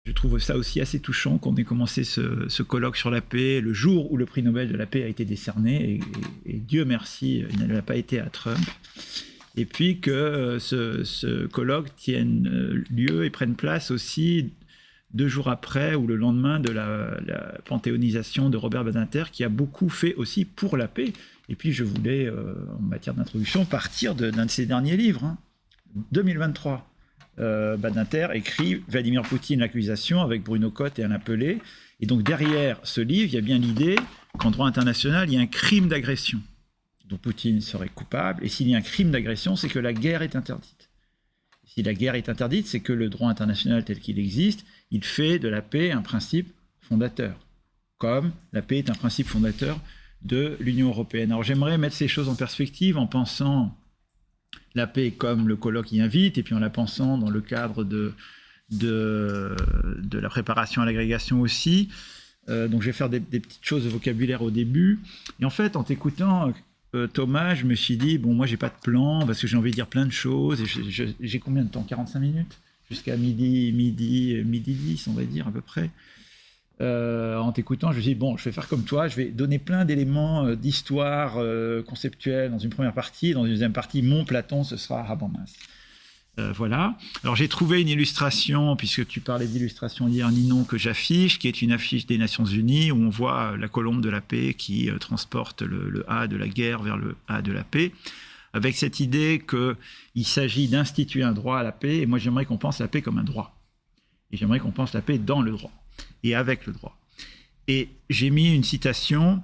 Je trouve ça aussi assez touchant qu'on ait commencé ce colloque sur la paix le jour où le prix Nobel de la paix a été décerné, et Dieu merci, il n'a pas été à Trump. Et puis que ce colloque tienne lieu et prenne place aussi 2 jours après ou le lendemain de la panthéonisation de Robert Badinter, qui a beaucoup fait aussi pour la paix. Et puis je voulais, en matière d'introduction, partir d'un de ses derniers livres, 2023. Badinter écrit Vladimir Poutine, l'accusation, avec Bruno Cotte et Alain Pelé. Et donc derrière ce livre, il y a bien l'idée qu'en droit international, il y a un crime d'agression dont Poutine serait coupable. Et s'il y a un crime d'agression, c'est que la guerre est interdite. Si la guerre est interdite, c'est que le droit international tel qu'il existe, il fait de la paix un principe fondateur, comme la paix est un principe fondateur de l'Union européenne. Alors j'aimerais mettre ces choses en perspective en pensant la paix comme le colloque y invite, et puis en la pensant dans le cadre de la préparation à l'agrégation aussi. Donc je vais faire des petites choses de vocabulaire au début. Et en fait, en t'écoutant, Thomas, je me suis dit, bon, moi j'ai pas de plan, parce que j'ai envie de dire plein de choses, et j'ai combien de temps? 45 minutes? Jusqu'à midi 10, on va dire, à peu près. En t'écoutant, je me suis dit, bon, je vais faire comme toi, je vais donner plein d'éléments d'histoire conceptuelle dans une première partie, dans une deuxième partie, mon Platon, ce sera Habermas. Voilà. Alors j'ai trouvé une illustration, puisque tu parlais d'illustration hier, Ninon, que j'affiche, qui est une affiche des Nations Unies, où on voit la colombe de la paix qui transporte le A de la guerre vers le A de la paix, avec cette idée qu'il s'agit d'instituer un droit à la paix, et moi j'aimerais qu'on pense la paix comme un droit. Et j'aimerais qu'on pense la paix dans le droit, et avec le droit. Et j'ai mis une citation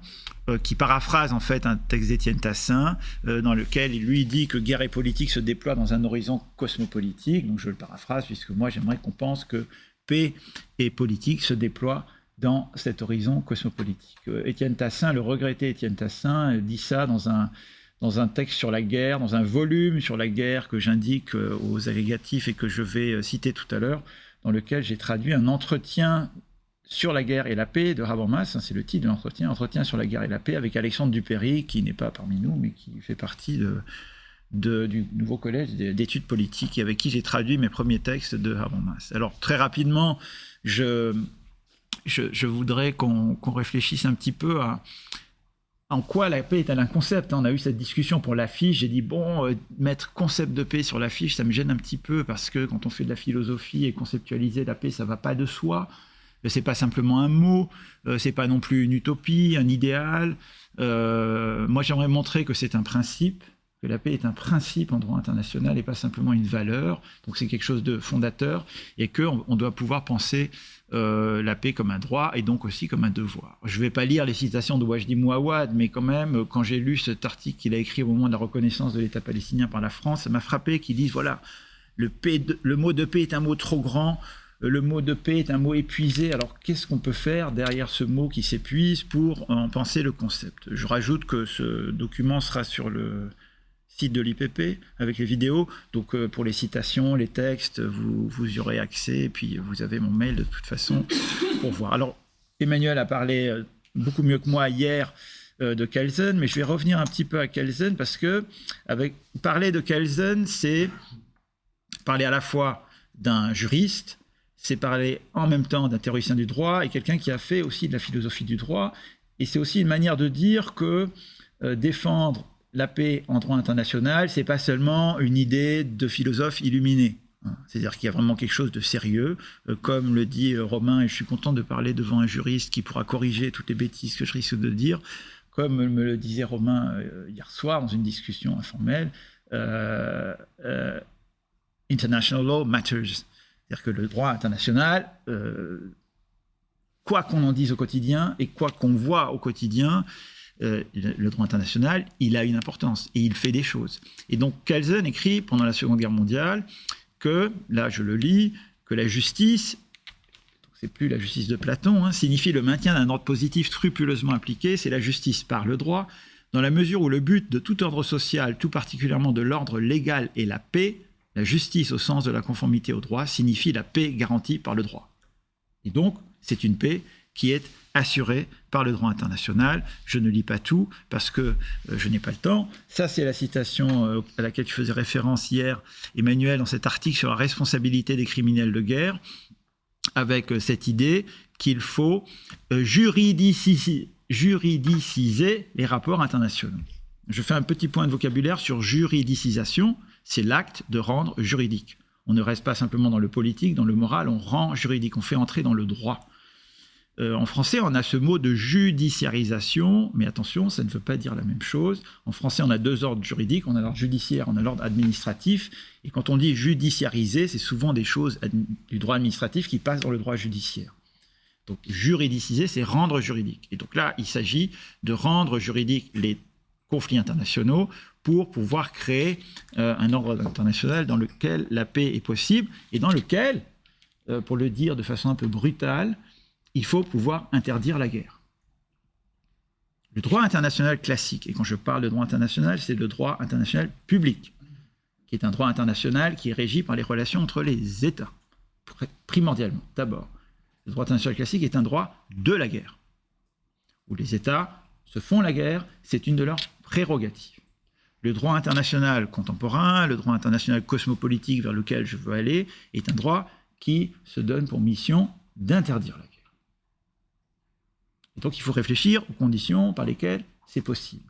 qui paraphrase en fait un texte d'Étienne Tassin, dans lequel il lui dit que guerre et politique se déploient dans un horizon cosmopolitique. Donc je le paraphrase, puisque moi j'aimerais qu'on pense que paix et politique se déploient dans cet horizon cosmopolitique. Étienne Tassin, le regretté Étienne Tassin, dit ça dans un texte sur la guerre, dans un volume sur la guerre que j'indique aux agrégatifs et que je vais citer tout à l'heure, dans lequel j'ai traduit un entretien sur la guerre et la paix de Habermas, c'est le titre de l'entretien, entretien sur la guerre et la paix, avec Alexandre Dupéry, qui n'est pas parmi nous, mais qui fait partie du nouveau collège d'études politiques, et avec qui j'ai traduit mes premiers textes de Habermas. Alors, très rapidement, je voudrais qu'on réfléchisse un petit peu à en quoi la paix est-elle un concept. On a eu cette discussion pour l'affiche, j'ai dit, bon, mettre concept de paix sur l'affiche, ça me gêne un petit peu, parce que quand on fait de la philosophie et conceptualiser la paix, ça ne va pas de soi. C'est pas simplement un mot, c'est pas non plus une utopie, un idéal. Moi, j'aimerais montrer que c'est un principe, que la paix est un principe en droit international et pas simplement une valeur. Donc c'est quelque chose de fondateur, et qu'on doit pouvoir penser la paix comme un droit et donc aussi comme un devoir. Je ne vais pas lire les citations de Wajdi Mouawad, mais quand même, quand j'ai lu cet article qu'il a écrit au moment de la reconnaissance de l'État palestinien par la France, ça m'a frappé qu'il dise, voilà, le mot de paix est un mot trop grand. Le mot de paix est un mot épuisé. Alors, qu'est-ce qu'on peut faire derrière ce mot qui s'épuise pour en penser le concept? Je rajoute que ce document sera sur le site de l'IPP avec les vidéos. Donc, pour les citations, les textes, vous y aurez accès. Et puis, vous avez mon mail de toute façon pour voir. Alors, Emmanuel a parlé beaucoup mieux que moi hier de Kelsen, mais je vais revenir un petit peu à Kelsen, parce que parler de Kelsen, c'est parler à la fois d'un juriste, c'est parler en même temps d'un théoricien du droit et quelqu'un qui a fait aussi de la philosophie du droit. Et c'est aussi une manière de dire que défendre la paix en droit international, c'est pas seulement une idée de philosophe illuminé. C'est-à-dire qu'il y a vraiment quelque chose de sérieux, comme le dit Romain, et je suis content de parler devant un juriste qui pourra corriger toutes les bêtises que je risque de dire, comme me le disait Romain hier soir dans une discussion informelle, international law matters. C'est-à-dire que le droit international, quoi qu'on en dise au quotidien et quoi qu'on voit au quotidien, le droit international, il a une importance et il fait des choses. Et donc Kelsen écrit pendant la Seconde Guerre mondiale que, là je le lis, que la justice, c'est plus la justice de Platon, signifie le maintien d'un ordre positif scrupuleusement appliqué, c'est la justice par le droit, dans la mesure où le but de tout ordre social, tout particulièrement de l'ordre légal, est la paix. La justice au sens de la conformité au droit signifie la paix garantie par le droit. Et donc, c'est une paix qui est assurée par le droit international. Je ne lis pas tout parce que je n'ai pas le temps. Ça, c'est la citation à laquelle tu faisais référence hier, Emmanuel, dans cet article sur la responsabilité des criminels de guerre. avec cette idée qu'il faut juridiciser les rapports internationaux. Je fais un petit point de vocabulaire sur juridicisation, c'est l'acte de rendre juridique. On ne reste pas simplement dans le politique, dans le moral, on rend juridique, on fait entrer dans le droit. En français, on a ce mot de judiciarisation, mais attention, ça ne veut pas dire la même chose. En français, on a deux ordres juridiques, on a l'ordre judiciaire, on a l'ordre administratif, et quand on dit judiciariser, c'est souvent des choses du droit administratif qui passent dans le droit judiciaire. Donc juridiciser, c'est rendre juridique. Et donc là, il s'agit de rendre juridique les conflits internationaux pour pouvoir créer un ordre international dans lequel la paix est possible et dans lequel, pour le dire de façon un peu brutale, il faut pouvoir interdire la guerre. Le droit international classique, et quand je parle de droit international, c'est le droit international public, qui est un droit international qui est régi par les relations entre les États, primordialement, d'abord. Le droit international classique est un droit de la guerre, où les États se font la guerre, c'est une de leurs prérogatives. Le droit international contemporain, le droit international cosmopolitique vers lequel je veux aller, est un droit qui se donne pour mission d'interdire la guerre. Et donc il faut réfléchir aux conditions par lesquelles c'est possible.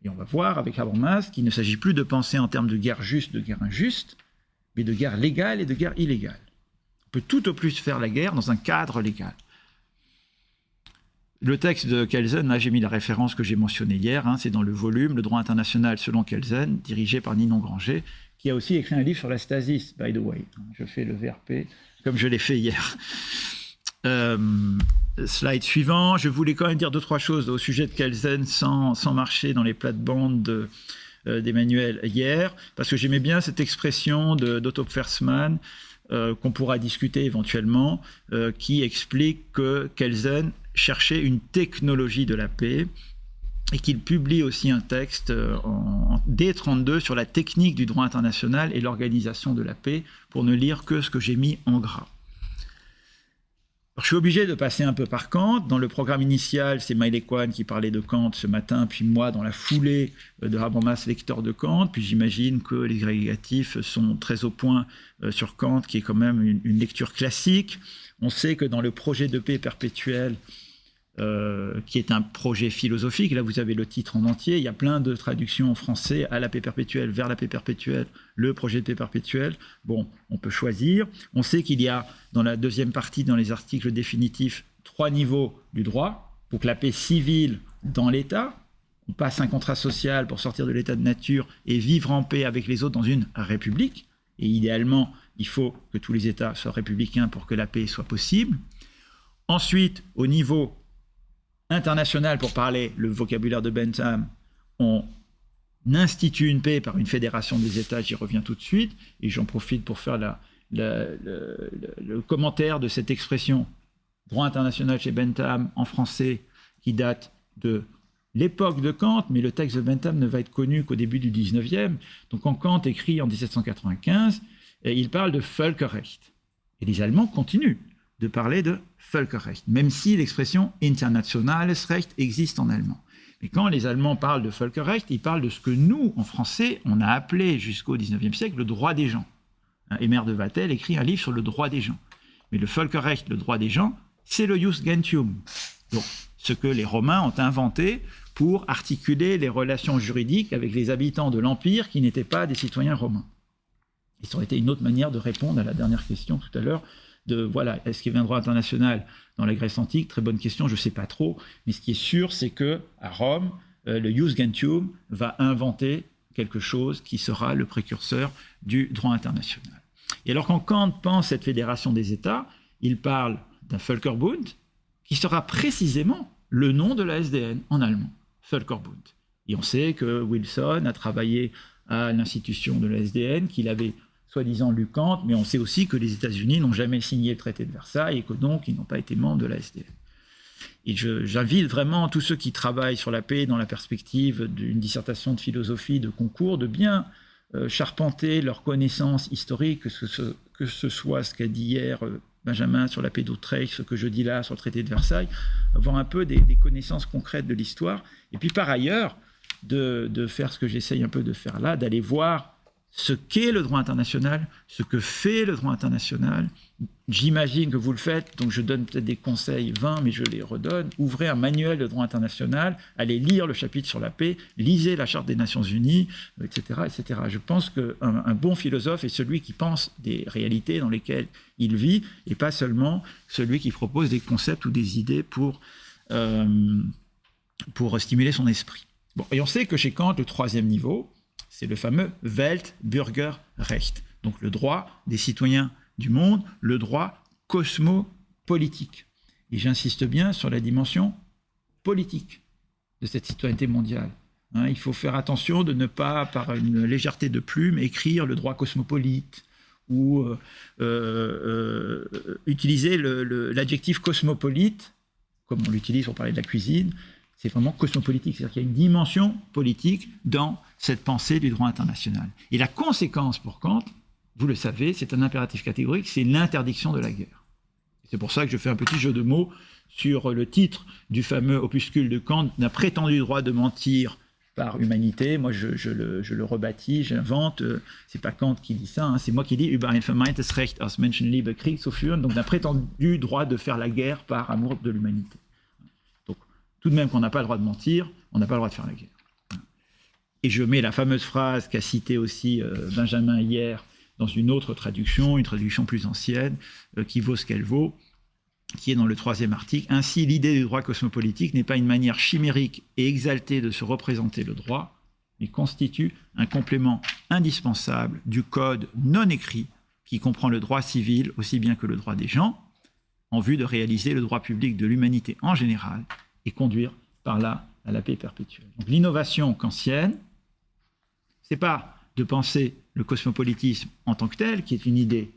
Et on va voir avec Habermas qu'il ne s'agit plus de penser en termes de guerre juste, de guerre injuste, mais de guerre légale et de guerre illégale. On peut tout au plus faire la guerre dans un cadre légal. Le texte de Kelsen, là j'ai mis la référence que j'ai mentionnée hier, c'est dans le volume « Le droit international selon Kelsen », dirigé par Ninon Granger, qui a aussi écrit un livre sur la stasis, by the way. Je fais le VRP comme je l'ai fait hier. Slide suivant, je voulais quand même dire 2-3 choses au sujet de Kelsen sans marcher dans les plates-bandes d'Emmanuel hier, parce que j'aimais bien cette expression d'Otto Pfersmann qu'on pourra discuter éventuellement, qui explique que Kelsen cherchait une technologie de la paix et qu'il publie aussi un texte en D32 sur la technique du droit international et l'organisation de la paix, pour ne lire que ce que j'ai mis en gras. Alors, je suis obligé de passer un peu par Kant. Dans le programme initial, c'est Maëlle Kwan qui parlait de Kant ce matin, puis moi, dans la foulée de Habermas, lecteur de Kant. Puis j'imagine que les agrégatifs sont très au point sur Kant, qui est quand même une lecture classique. On sait que dans le projet de paix perpétuelle, qui est un projet philosophique, là vous avez le titre en entier, il y a plein de traductions en français, à la paix perpétuelle, vers la paix perpétuelle, le projet de paix perpétuelle. Bon, on peut choisir. On sait qu'il y a dans la deuxième partie, dans les articles définitifs, 3 niveaux du droit. Pour que la paix civile dans l'État, on passe un contrat social pour sortir de l'état de nature et vivre en paix avec les autres dans une république. Et idéalement, il faut que tous les États soient républicains pour que la paix soit possible. Ensuite, au niveau international, pour parler le vocabulaire de Bentham, on institue une paix par une fédération des États, j'y reviens tout de suite, et j'en profite pour faire le commentaire de cette expression droit international chez Bentham en français qui date de l'époque de Kant, mais le texte de Bentham ne va être connu qu'au début du 19e. Donc quand Kant écrit en 1795, il parle de Völkerrecht. Et les Allemands continuent de parler de Völkerrecht, même si l'expression internationales Recht existe en allemand. Mais quand les Allemands parlent de Völkerrecht, ils parlent de ce que nous, en français, on a appelé jusqu'au XIXe siècle le droit des gens. Emer de Vattel écrit un livre sur le droit des gens. Mais le Völkerrecht, le droit des gens, c'est le Jus Gentium. Donc, ce que les Romains ont inventé pour articuler les relations juridiques avec les habitants de l'Empire qui n'étaient pas des citoyens romains. Et ça aurait été une autre manière de répondre à la dernière question tout à l'heure, de voilà, est-ce qu'il y avait un droit international dans la Grèce antique? Très bonne question, je ne sais pas trop, mais ce qui est sûr, c'est qu'à Rome, le Jus Gentium va inventer quelque chose qui sera le précurseur du droit international. Et alors quand Kant pense cette fédération des États, il parle d'un Völkerbund, qui sera précisément le nom de la SDN en allemand, Völkerbund. Et on sait que Wilson a travaillé à l'institution de la SDN, qu'il avait soi-disant lu Kant, mais on sait aussi que les États-Unis n'ont jamais signé le traité de Versailles et que donc ils n'ont pas été membres de la SDN. Et j'invite vraiment tous ceux qui travaillent sur la paix dans la perspective d'une dissertation de philosophie de concours de bien charpenter leurs connaissances historiques, que ce soit ce qu'a dit hier Benjamin sur la paix d'Utrecht, ce que je dis là sur le traité de Versailles, avoir un peu des connaissances concrètes de l'histoire, et puis par ailleurs de faire ce que j'essaye un peu de faire là, d'aller voir ce qu'est le droit international, ce que fait le droit international. J'imagine que vous le faites, donc je donne peut-être des conseils vains, mais je les redonne. Ouvrez un manuel de droit international, allez lire le chapitre sur la paix, lisez la Charte des Nations Unies, etc., etc. Je pense qu'un bon philosophe est celui qui pense des réalités dans lesquelles il vit, et pas seulement celui qui propose des concepts ou des idées pour stimuler son esprit. Bon, et on sait que chez Kant, le troisième niveau, c'est le fameux Weltbürgerrecht, donc le droit des citoyens du monde, le droit cosmopolitique. Et j'insiste bien sur la dimension politique de cette citoyenneté mondiale. Il faut faire attention de ne pas, par une légèreté de plume, écrire le droit cosmopolite ou utiliser l'adjectif cosmopolite, comme on l'utilise pour parler de la cuisine. C'est vraiment cosmopolitique, c'est-à-dire qu'il y a une dimension politique dans cette pensée du droit international. Et la conséquence pour Kant, vous le savez, c'est un impératif catégorique, c'est l'interdiction de la guerre. C'est pour ça que je fais un petit jeu de mots sur le titre du fameux opuscule de Kant, d'un prétendu droit de mentir par humanité. Moi, je le rebâtis, j'invente. C'est pas Kant qui dit ça, c'est moi qui dis über ein vermeintes Recht aus Menschenliebe Krieg zu führen, donc d'un prétendu droit de faire la guerre par amour de l'humanité. Donc, tout de même qu'on n'a pas le droit de mentir, on n'a pas le droit de faire la guerre. Et je mets la fameuse phrase qu'a citée aussi Benjamin hier dans une autre traduction, une traduction plus ancienne, qui vaut ce qu'elle vaut, qui est dans le 3e article. Ainsi, l'idée du droit cosmopolitique n'est pas une manière chimérique et exaltée de se représenter le droit, mais constitue un complément indispensable du code non écrit qui comprend le droit civil aussi bien que le droit des gens, en vue de réaliser le droit public de l'humanité en général et conduire par là à la paix perpétuelle. Donc l'innovation kantienne, c'est pas de penser le cosmopolitisme en tant que tel, qui est une idée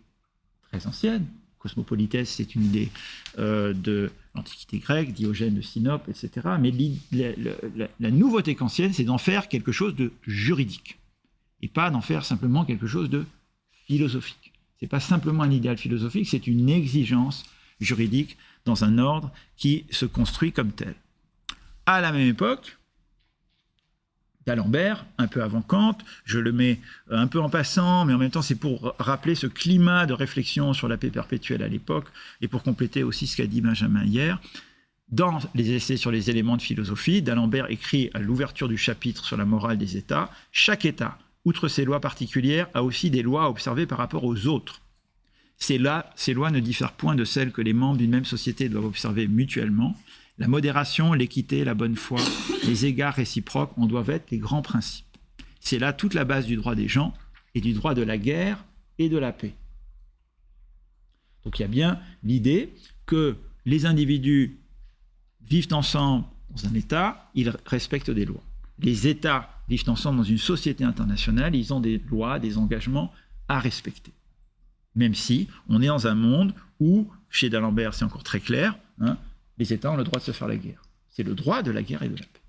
très ancienne. Cosmopolitesse, c'est une idée de l'Antiquité grecque, Diogène de Sinope, etc. Mais la nouveauté kantienne, c'est d'en faire quelque chose de juridique, et pas d'en faire simplement quelque chose de philosophique. C'est pas simplement un idéal philosophique, c'est une exigence juridique dans un ordre qui se construit comme tel. À la même époque, d'Alembert, un peu avant Kant, je le mets un peu en passant, mais en même temps c'est pour rappeler ce climat de réflexion sur la paix perpétuelle à l'époque, et pour compléter aussi ce qu'a dit Benjamin hier. Dans les essais sur les éléments de philosophie, d'Alembert écrit à l'ouverture du chapitre sur la morale des États, « Chaque État, outre ses lois particulières, a aussi des lois à observer par rapport aux autres. Ces lois ne diffèrent point de celles que les membres d'une même société doivent observer mutuellement. La modération, l'équité, la bonne foi, les égards réciproques en doivent être les grands principes. C'est là toute la base du droit des gens et du droit de la guerre et de la paix. » Donc il y a bien l'idée que les individus vivent ensemble dans un État, ils respectent des lois. Les États vivent ensemble dans une société internationale, ils ont des lois, des engagements à respecter. Même si on est dans un monde où, chez d'Alembert c'est encore très clair, les États ont le droit de se faire la guerre. C'est le droit de la guerre et de la paix.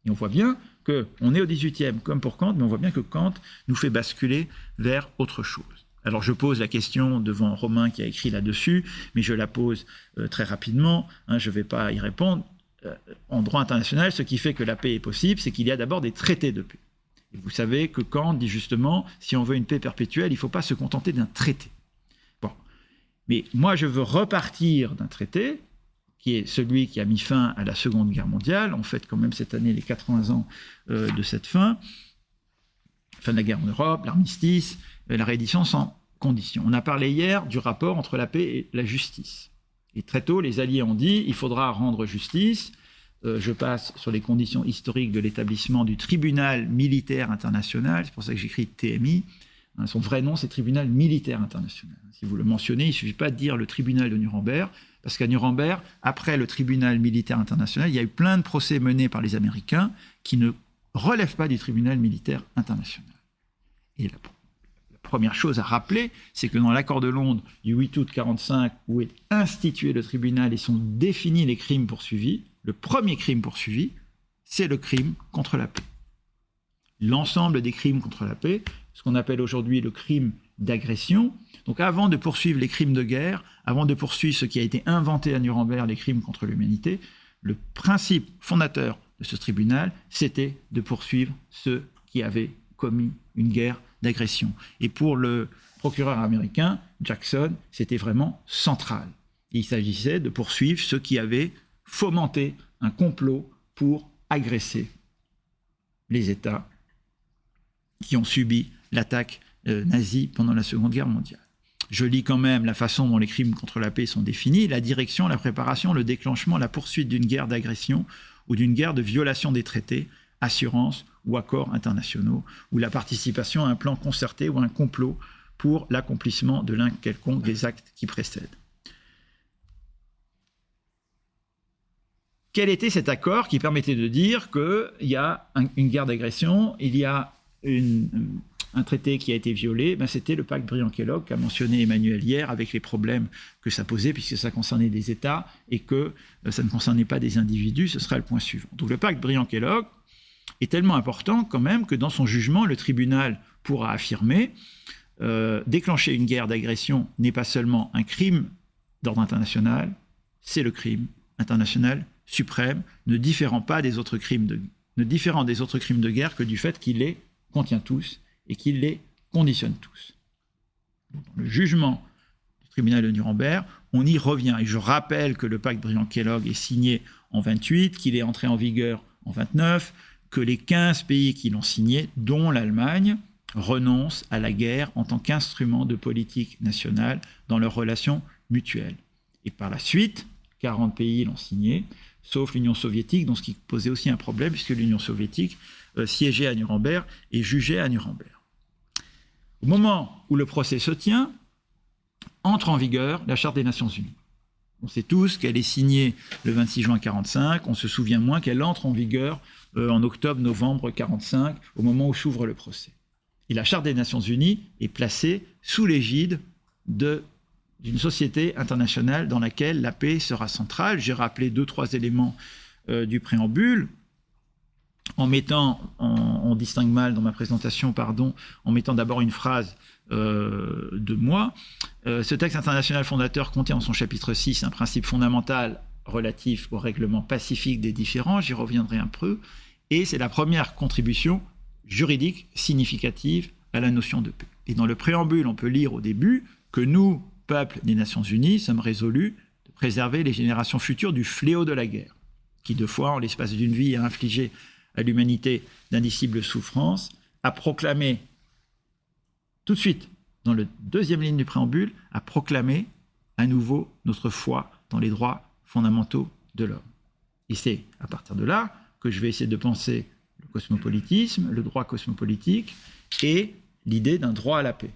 Et on voit bien qu'on est au XVIIIe, comme pour Kant, mais on voit bien que Kant nous fait basculer vers autre chose. Alors je pose la question devant Romain qui a écrit là-dessus, mais je la pose très rapidement, je ne vais pas y répondre. En droit international, ce qui fait que la paix est possible, c'est qu'il y a d'abord des traités de paix. Et vous savez que Kant dit justement, si on veut une paix perpétuelle, il ne faut pas se contenter d'un traité. Bon. Mais moi je veux repartir d'un traité, qui est celui qui a mis fin à la Seconde Guerre mondiale. On fête quand même cette année les 80 ans de cette fin de la guerre en Europe, l'armistice, la réédition sans condition. On a parlé hier du rapport entre la paix et la justice. Et très tôt, les Alliés ont dit il faudra rendre justice. Je passe sur les conditions historiques de l'établissement du tribunal militaire international. C'est pour ça que j'écris TMI. Son vrai nom, c'est Tribunal militaire international. Si vous le mentionnez, il ne suffit pas de dire le tribunal de Nuremberg, parce qu'à Nuremberg, après le tribunal militaire international, il y a eu plein de procès menés par les Américains qui ne relèvent pas du tribunal militaire international. Et la première chose à rappeler, c'est que dans l'accord de Londres du 8 août 1945, où est institué le tribunal et sont définis les crimes poursuivis, le premier crime poursuivi, c'est le crime contre la paix. L'ensemble des crimes contre la paix, ce qu'on appelle aujourd'hui le crime d'agression. Donc avant de poursuivre les crimes de guerre, avant de poursuivre ce qui a été inventé à Nuremberg, les crimes contre l'humanité, le principe fondateur de ce tribunal, c'était de poursuivre ceux qui avaient commis une guerre d'agression. Et pour le procureur américain, Jackson, c'était vraiment central. Il s'agissait de poursuivre ceux qui avaient fomenté un complot pour agresser les États qui ont subi l'attaque nazie pendant la Seconde Guerre mondiale. Je lis quand même la façon dont les crimes contre la paix sont définis: la direction, la préparation, le déclenchement, la poursuite d'une guerre d'agression ou d'une guerre de violation des traités, assurances ou accords internationaux, ou la participation à un plan concerté ou à un complot pour l'accomplissement de l'un quelconque des actes qui précèdent. Quel était cet accord qui permettait de dire qu'il y a une guerre d'agression, il y a un traité qui a été violé? C'était le pacte Briand-Kellogg qu'a mentionné Emmanuel hier, avec les problèmes que ça posait, puisque ça concernait des États et que ça ne concernait pas des individus. Ce sera le point suivant. Donc le pacte Briand-Kellogg est tellement important quand même que dans son jugement, le tribunal pourra affirmer déclencher une guerre d'agression n'est pas seulement un crime d'ordre international, c'est le crime international suprême, ne différant des autres crimes de guerre que du fait qu'il les contient tous et qu'il les conditionne tous. Dans le jugement du tribunal de Nuremberg, on y revient. Et je rappelle que le pacte Briand-Kellogg est signé en 28, qu'il est entré en vigueur en 29, que les 15 pays qui l'ont signé, dont l'Allemagne, renoncent à la guerre en tant qu'instrument de politique nationale dans leurs relations mutuelles. Et par la suite, 40 pays l'ont signé, sauf l'Union soviétique, donc ce qui posait aussi un problème, puisque l'Union soviétique siégeait à Nuremberg et jugeait à Nuremberg. Au moment où le procès se tient, entre en vigueur la Charte des Nations Unies. On sait tous qu'elle est signée le 26 juin 1945, on se souvient moins qu'elle entre en vigueur en octobre-novembre 1945, au moment où s'ouvre le procès. Et la Charte des Nations Unies est placée sous l'égide d'une société internationale dans laquelle la paix sera centrale. J'ai rappelé 2-3 éléments du préambule, on distingue mal dans ma présentation, en mettant d'abord une phrase de moi. Ce texte international fondateur contient en son chapitre 6 un principe fondamental relatif au règlement pacifique des différends, j'y reviendrai un peu, et c'est la première contribution juridique significative à la notion de paix. Et dans le préambule, on peut lire au début que nous, peuple des Nations Unies, sommes résolus de préserver les générations futures du fléau de la guerre, qui 2 fois, en l'espace d'une vie, a infligé à l'humanité d'indicibles souffrances, a proclamé, tout de suite, dans la 2e ligne du préambule, a proclamé à nouveau notre foi dans les droits fondamentaux de l'homme. Et c'est à partir de là que je vais essayer de penser le cosmopolitisme, le droit cosmopolitique et l'idée d'un droit à la paix.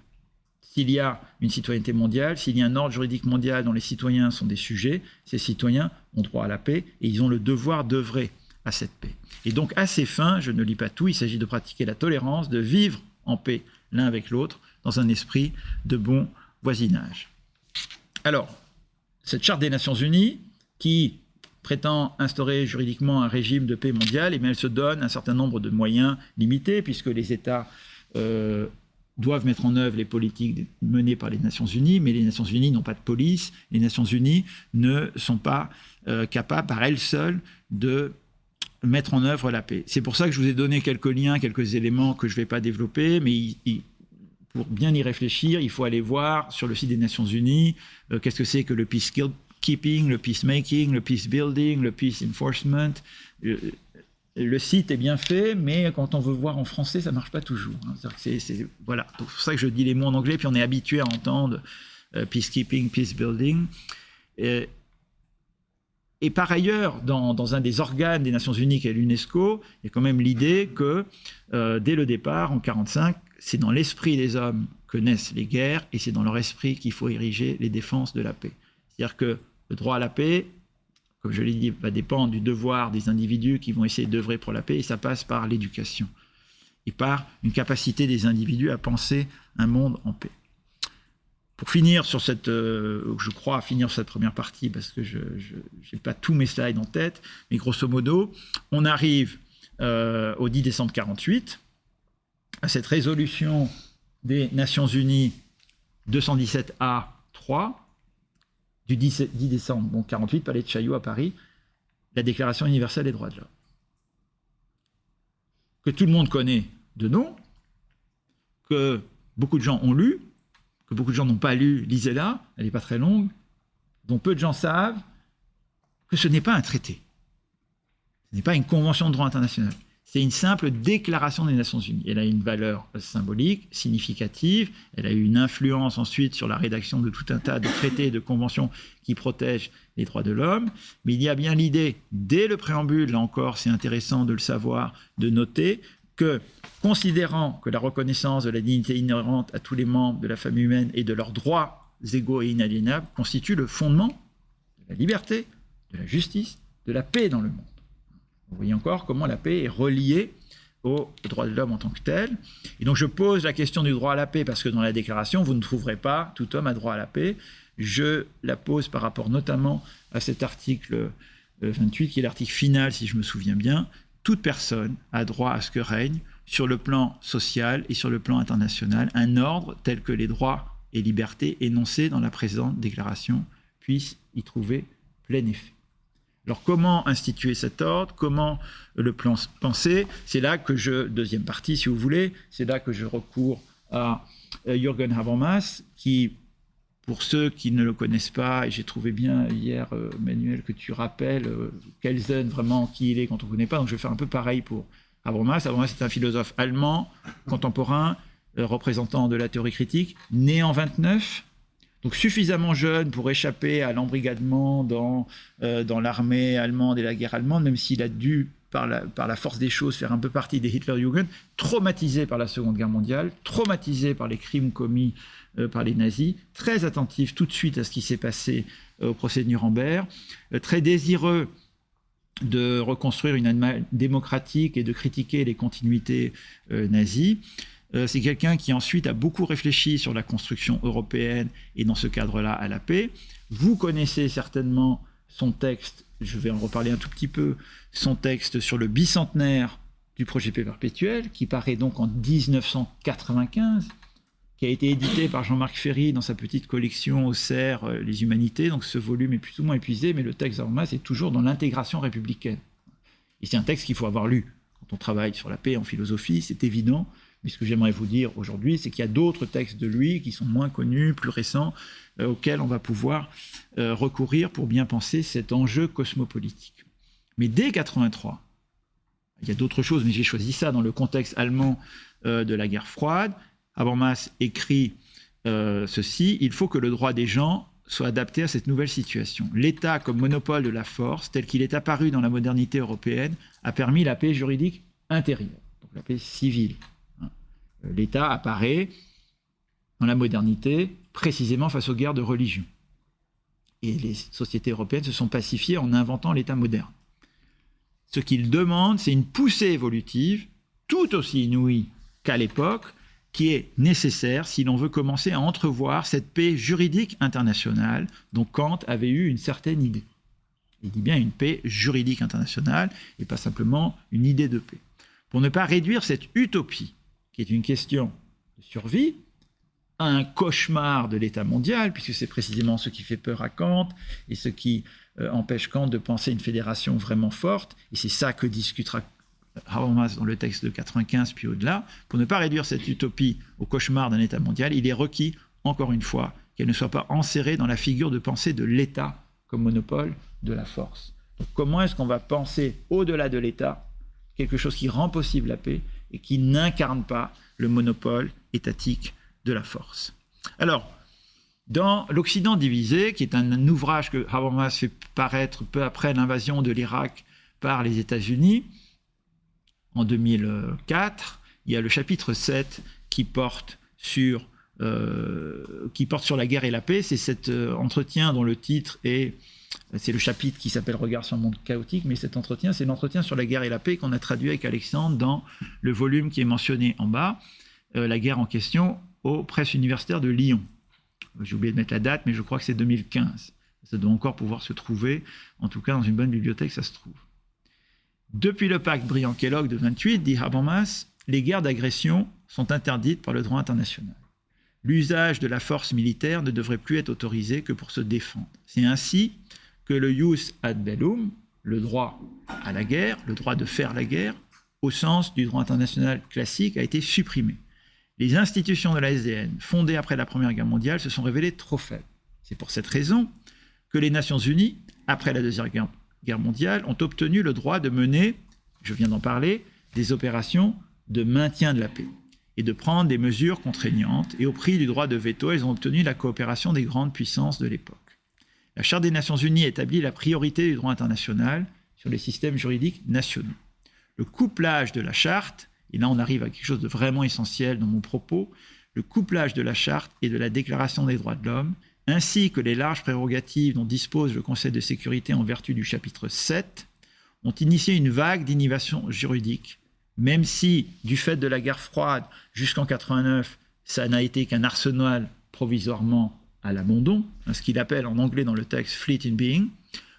S'il y a une citoyenneté mondiale, s'il y a un ordre juridique mondial dont les citoyens sont des sujets, ces citoyens ont droit à la paix et ils ont le devoir d'œuvrer à cette paix. Et donc, à ces fins, je ne lis pas tout, il s'agit de pratiquer la tolérance, de vivre en paix l'un avec l'autre, dans un esprit de bon voisinage. Alors, cette Charte des Nations Unies, qui prétend instaurer juridiquement un régime de paix mondiale, elle se donne un certain nombre de moyens limités, puisque les États doivent mettre en œuvre les politiques menées par les Nations Unies, mais les Nations Unies n'ont pas de police, les Nations Unies ne sont pas capables par elles seules de mettre en œuvre la paix. C'est pour ça que je vous ai donné quelques liens, quelques éléments que je ne vais pas développer, mais pour bien y réfléchir, il faut aller voir sur le site des Nations Unies qu'est-ce que c'est que le peacekeeping, le peacemaking, le peace building, le peace enforcement. Le site est bien fait, mais quand on veut voir en français, ça ne marche pas toujours. Voilà. Donc, c'est pour ça que je dis les mots en anglais, puis on est habitué à entendre peacekeeping, peace building. Et par ailleurs, dans un des organes des Nations Unies qui est l'UNESCO, il y a quand même l'idée que, dès le départ, en 1945, c'est dans l'esprit des hommes que naissent les guerres, et c'est dans leur esprit qu'il faut ériger les défenses de la paix. C'est-à-dire que le droit à la paix, comme je l'ai dit, va dépendre du devoir des individus qui vont essayer d'œuvrer pour la paix, et ça passe par l'éducation, et par une capacité des individus à penser un monde en paix. Pour finir sur je crois finir sur cette première partie, parce que je n'ai pas tous mes slides en tête, mais grosso modo, on arrive au 10 décembre 1948, à cette résolution des Nations Unies 217A3, du 10 décembre 1948, Palais de Chaillot à Paris, la Déclaration universelle des droits de l'homme, que tout le monde connaît de nom, que beaucoup de gens ont lu, que beaucoup de gens n'ont pas lu, lisez-la, elle n'est pas très longue, dont peu de gens savent que ce n'est pas un traité. Ce n'est pas une convention de droit international. C'est une simple déclaration des Nations Unies. Elle a une valeur symbolique, significative. Elle a eu une influence ensuite sur la rédaction de tout un tas de traités et de conventions qui protègent les droits de l'homme. Mais il y a bien l'idée, dès le préambule, là encore, c'est intéressant de le savoir, de noter que, considérant que la reconnaissance de la dignité inhérente à tous les membres de la famille humaine et de leurs droits égaux et inaliénables constitue le fondement de la liberté, de la justice, de la paix dans le monde. Vous voyez encore comment la paix est reliée aux droits de l'homme en tant que tel. Et donc je pose la question du droit à la paix parce que dans la déclaration, vous ne trouverez pas « tout homme a droit à la paix ». Je la pose par rapport notamment à cet article 28, qui est l'article final, si je me souviens bien. Toute personne a droit à ce que règne, sur le plan social et sur le plan international, un ordre tel que les droits et libertés énoncés dans la présente déclaration puissent y trouver plein effet. Alors comment instituer cet ordre, comment le penser? C'est là que deuxième partie si vous voulez, c'est là que je recours à Jürgen Habermas, qui, pour ceux qui ne le connaissent pas, et j'ai trouvé bien hier, Manuel, que tu rappelles Kelsen, vraiment qui il est quand on ne connaît pas, donc je vais faire un peu pareil pour Habermas. Habermas est un philosophe allemand, contemporain, représentant de la théorie critique, né en 29, donc suffisamment jeune pour échapper à l'embrigadement dans l'armée allemande et la guerre allemande, même s'il a dû, par la force des choses, faire un peu partie des Hitlerjugend, traumatisé par la Seconde Guerre mondiale, traumatisé par les crimes commis par les nazis, très attentif tout de suite à ce qui s'est passé au procès de Nuremberg, très désireux de reconstruire une Allemagne démocratique et de critiquer les continuités nazies. C'est quelqu'un qui ensuite a beaucoup réfléchi sur la construction européenne et dans ce cadre-là à la paix. Vous connaissez certainement son texte, je vais en reparler un tout petit peu, son texte sur le bicentenaire du projet paix perpétuel, qui paraît donc en 1995, qui a été édité par Jean-Marc Ferry dans sa petite collection Auxerre, Les Humanités. Donc ce volume est plus ou moins épuisé, mais le texte d'Habermas est toujours dans l'intégration républicaine. Et c'est un texte qu'il faut avoir lu. Quand on travaille sur la paix en philosophie, c'est évident. Mais ce que j'aimerais vous dire aujourd'hui, c'est qu'il y a d'autres textes de lui qui sont moins connus, plus récents, auxquels on va pouvoir recourir pour bien penser cet enjeu cosmopolitique. Mais dès 1983, il y a d'autres choses, mais j'ai choisi ça dans le contexte allemand de la guerre froide. Habermas écrit ceci: « Il faut que le droit des gens soit adapté à cette nouvelle situation. L'État comme monopole de la force, tel qu'il est apparu dans la modernité européenne, a permis la paix juridique intérieure, donc la paix civile. L'État apparaît dans la modernité précisément face aux guerres de religion. Et les sociétés européennes se sont pacifiées en inventant l'État moderne. Ce qu'il demande, c'est une poussée évolutive tout aussi inouïe qu'à l'époque, qui est nécessaire si l'on veut commencer à entrevoir cette paix juridique internationale dont Kant avait eu une certaine idée. Il dit bien une paix juridique internationale et pas simplement une idée de paix. Pour ne pas réduire cette utopie, qui est une question de survie, à un cauchemar de l'État mondial, puisque c'est précisément ce qui fait peur à Kant et ce qui empêche Kant de penser une fédération vraiment forte, et c'est ça que discutera Habermas dans le texte de 95 puis au-delà. Pour ne pas réduire cette utopie au cauchemar d'un État mondial, il est requis, encore une fois, qu'elle ne soit pas enserrée dans la figure de pensée de l'État comme monopole de la force. Donc, comment est-ce qu'on va penser au-delà de l'État quelque chose qui rend possible la paix et qui n'incarne pas le monopole étatique de la force? Alors, dans L'Occident divisé, qui est un ouvrage que Habermas fait paraître peu après l'invasion de l'Irak par les États-Unis, en 2004, il y a le chapitre 7 qui porte sur la guerre et la paix. C'est cet entretien dont le titre c'est le chapitre qui s'appelle « Regard sur un monde chaotique », mais cet entretien, c'est l'entretien sur la guerre et la paix qu'on a traduit avec Alexandre dans le volume qui est mentionné en bas, la guerre en question aux presses universitaires de Lyon. J'ai oublié de mettre la date, mais je crois que c'est 2015. Ça doit encore pouvoir se trouver, en tout cas dans une bonne bibliothèque, ça se trouve. Depuis le pacte Briand-Kellogg de 28, dit Habermas, les guerres d'agression sont interdites par le droit international. L'usage de la force militaire ne devrait plus être autorisé que pour se défendre. C'est ainsi que le jus ad bellum, le droit à la guerre, le droit de faire la guerre, au sens du droit international classique, a été supprimé. les institutions de la SDN, fondées après la Première Guerre mondiale, se sont révélées trop faibles. C'est pour cette raison que les Nations Unies, après la Deuxième Guerre mondiale, ont obtenu le droit de mener, je viens d'en parler, des opérations de maintien de la paix et de prendre des mesures contraignantes. Et au prix du droit de veto, elles ont obtenu la coopération des grandes puissances de l'époque. La Charte des Nations Unies établit la priorité du droit international sur les systèmes juridiques nationaux. Le couplage de la Charte, et là on arrive à quelque chose de vraiment essentiel dans mon propos, le couplage de la Charte et de la Déclaration des droits de l'homme, ainsi que les larges prérogatives dont dispose le Conseil de sécurité en vertu du chapitre 7, ont initié une vague d'innovation juridique, même si, du fait de la guerre froide jusqu'en 1989, ça n'a été qu'un arsenal provisoirement à l'abandon, ce qu'il appelle en anglais dans le texte « fleet in being »,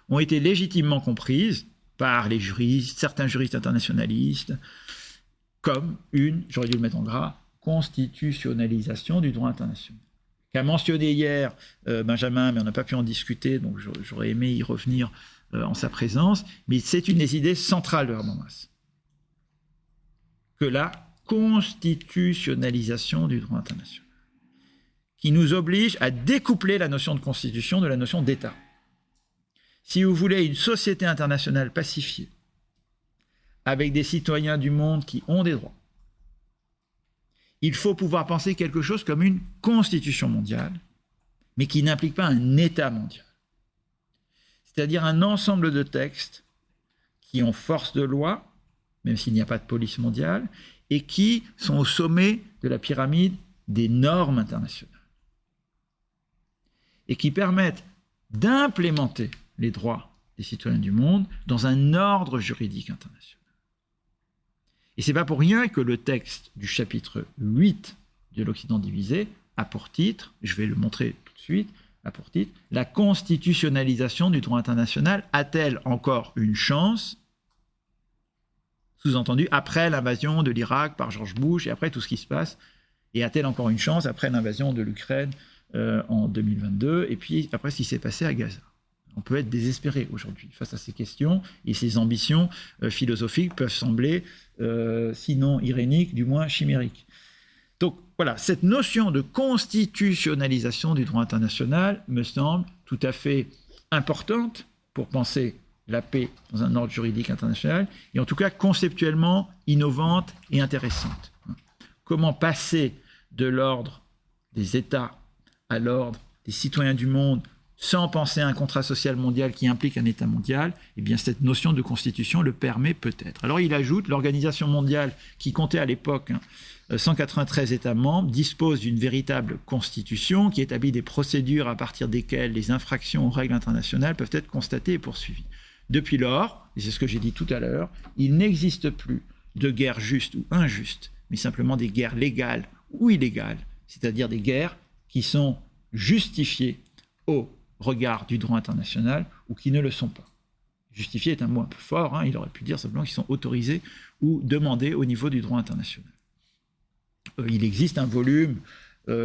ont été légitimement comprises par les juristes, certains juristes internationalistes, comme une, j'aurais dû le mettre en gras, constitutionnalisation du droit international. Qu'a mentionné hier Benjamin, mais on n'a pas pu en discuter, donc j'aurais aimé y revenir en sa présence, mais c'est une des idées centrales de Habermas, que la constitutionnalisation du droit international, qui nous oblige à découpler la notion de constitution de la notion d'État. Si vous voulez une société internationale pacifiée, avec des citoyens du monde qui ont des droits, il faut pouvoir penser quelque chose comme une constitution mondiale, mais qui n'implique pas un État mondial. C'est-à-dire un ensemble de textes qui ont force de loi, même s'il n'y a pas de police mondiale, et qui sont au sommet de la pyramide des normes internationales, et qui permettent d'implémenter les droits des citoyens du monde dans un ordre juridique international. Et ce n'est pas pour rien que le texte du chapitre 8 de l'Occident divisé a pour titre, je vais le montrer tout de suite, a pour titre « La constitutionnalisation du droit international a-t-elle encore une chance ?» Sous-entendu, après l'invasion de l'Irak par George Bush et après tout ce qui se passe, et a-t-elle encore une chance après l'invasion de l'Ukraine en 2022, et puis après ce qui s'est passé à Gaza. On peut être désespéré aujourd'hui face à ces questions, et ces ambitions philosophiques peuvent sembler, sinon iréniques, du moins chimériques. Donc voilà, cette notion de constitutionnalisation du droit international me semble tout à fait importante pour penser la paix dans un ordre juridique international, et en tout cas conceptuellement innovante et intéressante. Comment passer de l'ordre des États à l'ordre des citoyens du monde sans penser à un contrat social mondial qui implique un État mondial, eh bien cette notion de constitution le permet peut-être. Alors il ajoute, l'Organisation mondiale, qui comptait à l'époque 193 États membres, dispose d'une véritable constitution qui établit des procédures à partir desquelles les infractions aux règles internationales peuvent être constatées et poursuivies. Depuis lors, et c'est ce que j'ai dit tout à l'heure, il n'existe plus de guerre juste ou injuste, mais simplement des guerres légales ou illégales, c'est-à-dire des guerres qui sont justifiées au regard du droit international ou qui ne le sont pas. Justifié est un mot un peu fort, il aurait pu dire simplement qu'ils sont autorisés ou demandés au niveau du droit international. Il existe un volume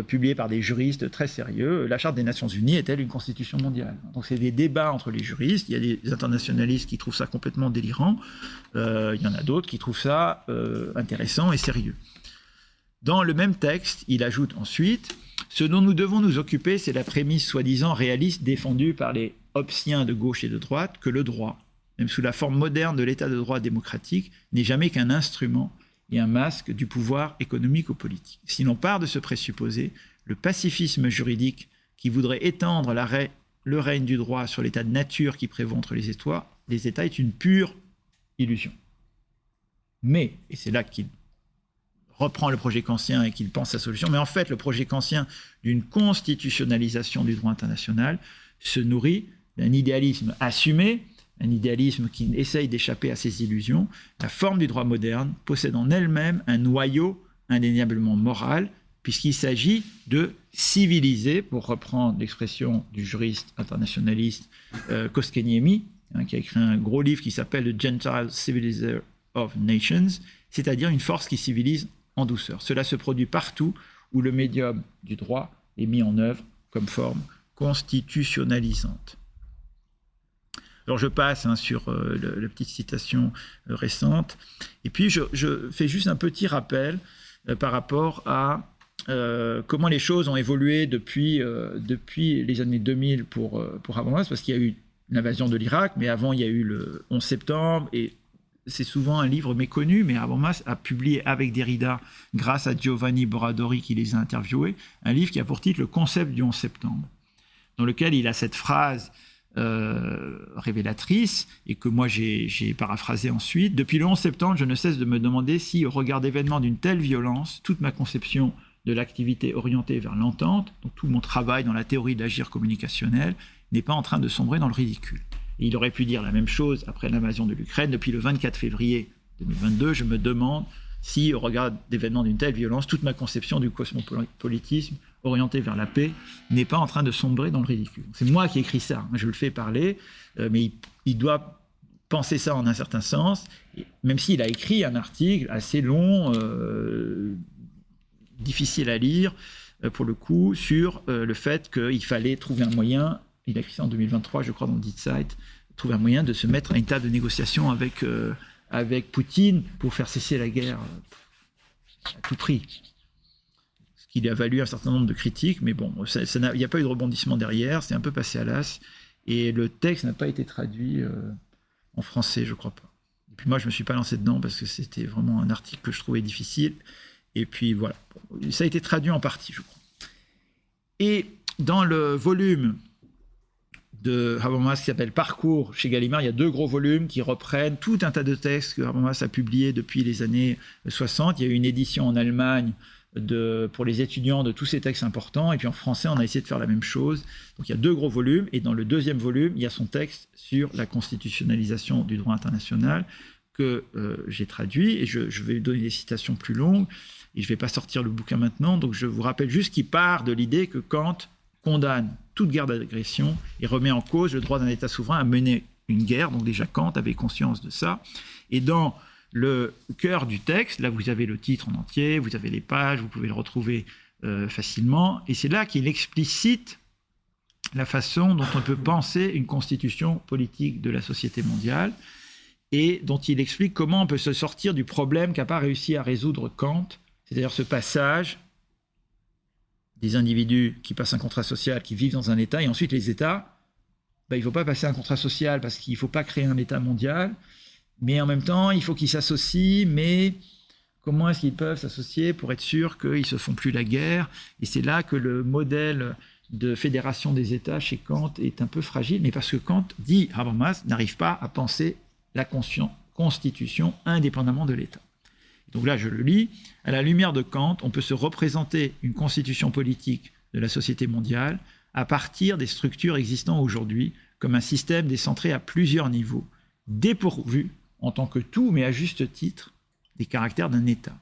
publié par des juristes très sérieux. La Charte des Nations Unies est-elle une constitution mondiale? Donc c'est des débats entre les juristes. Il y a des internationalistes qui trouvent ça complètement délirant. Il y en a d'autres qui trouvent ça intéressant et sérieux. Dans le même texte, il ajoute ensuite « Ce dont nous devons nous occuper, c'est la prémisse soi-disant réaliste défendue par les Hobbesiens de gauche et de droite que le droit, même sous la forme moderne de l'état de droit démocratique, n'est jamais qu'un instrument et un masque du pouvoir économique ou politique. Si l'on part de ce présupposé, le pacifisme juridique qui voudrait étendre le règne du droit sur l'état de nature qui prévaut entre les États est une pure illusion. Mais, et c'est là qu'il reprend le projet kantien et qu'il pense sa solution, mais en fait, le projet kantien d'une constitutionnalisation du droit international se nourrit d'un idéalisme assumé, un idéalisme qui essaye d'échapper à ces illusions. La forme du droit moderne possède en elle-même un noyau indéniablement moral, puisqu'il s'agit de civiliser, pour reprendre l'expression du juriste internationaliste Koskiniemi, qui a écrit un gros livre qui s'appelle « The Gentile Civilizer of Nations », c'est-à-dire une force qui civilise en douceur. Cela se produit partout où le médium du droit est mis en œuvre comme forme constitutionnalisante. Alors je passe sur la petite citation récente, et puis je fais juste un petit rappel par rapport à comment les choses ont évolué depuis les années 2000 pour Habermas, parce qu'il y a eu l'invasion de l'Irak, mais avant il y a eu le 11 septembre, et c'est souvent un livre méconnu, mais Habermas a publié avec Derrida, grâce à Giovanni Boradori qui les a interviewés, un livre qui a pour titre Le concept du 11 septembre, dans lequel il a cette phrase révélatrice, et que moi j'ai paraphrasé ensuite. Depuis le 11 septembre, je ne cesse de me demander si, au regard d'événements d'une telle violence, toute ma conception de l'activité orientée vers l'entente, donc tout mon travail dans la théorie de l'agir communicationnel, n'est pas en train de sombrer dans le ridicule. Et il aurait pu dire la même chose après l'invasion de l'Ukraine. Depuis le 24 février 2022, je me demande si, au regard d'événements d'une telle violence, toute ma conception du cosmopolitisme orienté vers la paix n'est pas en train de sombrer dans le ridicule. C'est moi qui écris ça, je le fais parler, mais il doit penser ça en un certain sens, même s'il a écrit un article assez long, difficile à lire, pour le coup, sur le fait qu'il fallait trouver un moyen, il a écrit ça en 2023, je crois, dans Die Zeit, trouver un moyen de se mettre à une table de négociation avec Poutine pour faire cesser la guerre à tout prix. Ce qui lui a valu un certain nombre de critiques, mais bon, il n'y a pas eu de rebondissement derrière, c'est un peu passé à l'as, et le texte n'a pas été traduit en français, je crois pas. Et puis moi, je ne me suis pas lancé dedans parce que c'était vraiment un article que je trouvais difficile, et puis voilà, ça a été traduit en partie, je crois. Et dans le volume de Habermas qui s'appelle Parcours chez Gallimard, il y a 2 gros volumes qui reprennent tout un tas de textes que Habermas a publiés depuis les années 60. Il y a eu une édition en Allemagne pour les étudiants de tous ces textes importants, et puis en français on a essayé de faire la même chose. Donc il y a 2 gros volumes, et dans le 2e volume il y a son texte sur la constitutionnalisation du droit international que j'ai traduit, et je vais lui donner des citations plus longues, et je ne vais pas sortir le bouquin maintenant, donc je vous rappelle juste qu'il part de l'idée que Kant condamne toute guerre d'agression et remet en cause le droit d'un État souverain à mener une guerre. Donc déjà Kant avait conscience de ça. Et dans le cœur du texte, là vous avez le titre en entier, vous avez les pages, vous pouvez le retrouver facilement. Et c'est là qu'il explicite la façon dont on peut penser une constitution politique de la société mondiale, et dont il explique comment on peut se sortir du problème qu'a pas réussi à résoudre Kant, c'est-à-dire ce passage des individus qui passent un contrat social, qui vivent dans un État, et ensuite les États, il ne faut pas passer un contrat social parce qu'il ne faut pas créer un État mondial, mais en même temps, il faut qu'ils s'associent, mais comment est-ce qu'ils peuvent s'associer pour être sûrs qu'ils ne se font plus la guerre? Et c'est là que le modèle de fédération des États chez Kant est un peu fragile, mais parce que Kant, dit Habermas, n'arrive pas à penser la constitution indépendamment de l'État. Donc là, je le lis. À la lumière de Kant, on peut se représenter une constitution politique de la société mondiale à partir des structures existant aujourd'hui comme un système décentré à plusieurs niveaux, dépourvu en tant que tout, mais à juste titre, des caractères d'un État.